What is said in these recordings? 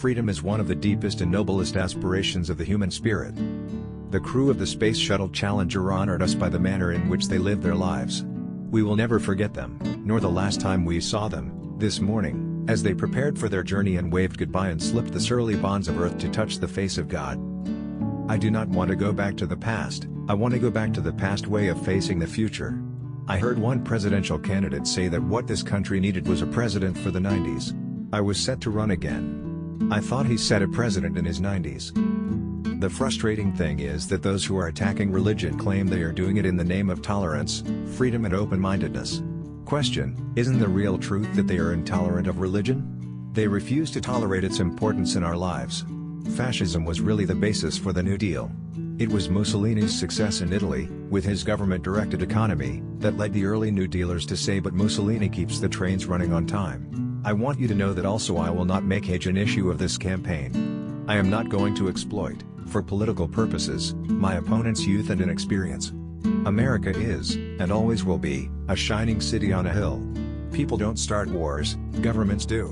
Freedom is one of the deepest and noblest aspirations of the human spirit. The crew of the Space Shuttle Challenger honored us by the manner in which they lived their lives. We will never forget them, nor the last time we saw them, this morning, as they prepared for their journey and waved goodbye and slipped the surly bonds of earth to touch the face of God. I do not want to go back to the past, I want to go back to the past way of facing the future. I heard one presidential candidate say that what this country needed was a president for the 90s. I was set to run again. I thought he said a president in his 90s. The frustrating thing is that those who are attacking religion claim they are doing it in the name of tolerance, freedom and open-mindedness. Question: isn't the real truth that they are intolerant of religion? They refuse to tolerate its importance in our lives. Fascism was really the basis for the New Deal. It was Mussolini's success in Italy, with his government-directed economy, that led the early New Dealers to say but Mussolini keeps the trains running on time. I want you to know that also I will not make age an issue of this campaign. I am not going to exploit, for political purposes, my opponent's youth and inexperience. America is, and always will be, a shining city on a hill. People don't start wars, governments do.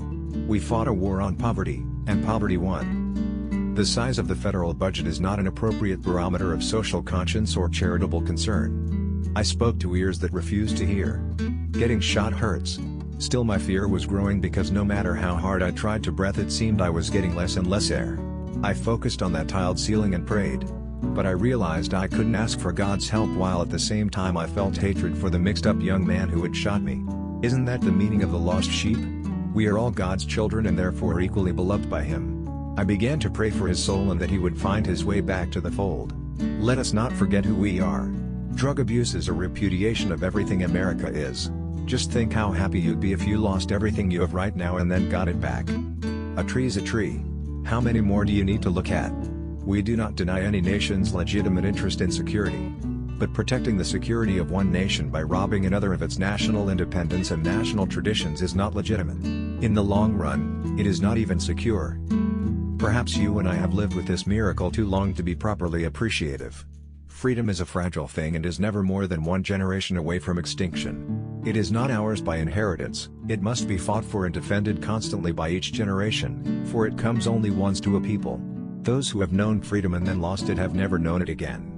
We fought a war on poverty, and poverty won. The size of the federal budget is not an appropriate barometer of social conscience or charitable concern. I spoke to ears that refused to hear. Getting shot hurts. Still my fear was growing because no matter how hard I tried to breathe it seemed I was getting less and less air. I focused on that tiled ceiling and prayed. But I realized I couldn't ask for God's help while at the same time I felt hatred for the mixed-up young man who had shot me. Isn't that the meaning of the lost sheep? We are all God's children and therefore equally beloved by Him. I began to pray for his soul and that he would find his way back to the fold. Let us not forget who we are. Drug abuse is a repudiation of everything America is. Just think how happy you'd be if you lost everything you have right now and then got it back. A tree's a tree. How many more do you need to look at? We do not deny any nation's legitimate interest in security. But protecting the security of one nation by robbing another of its national independence and national traditions is not legitimate. In the long run, it is not even secure. Perhaps you and I have lived with this miracle too long to be properly appreciative. Freedom is a fragile thing and is never more than one generation away from extinction. It is not ours by inheritance, it must be fought for and defended constantly by each generation, for it comes only once to a people. Those who have known freedom and then lost it have never known it again.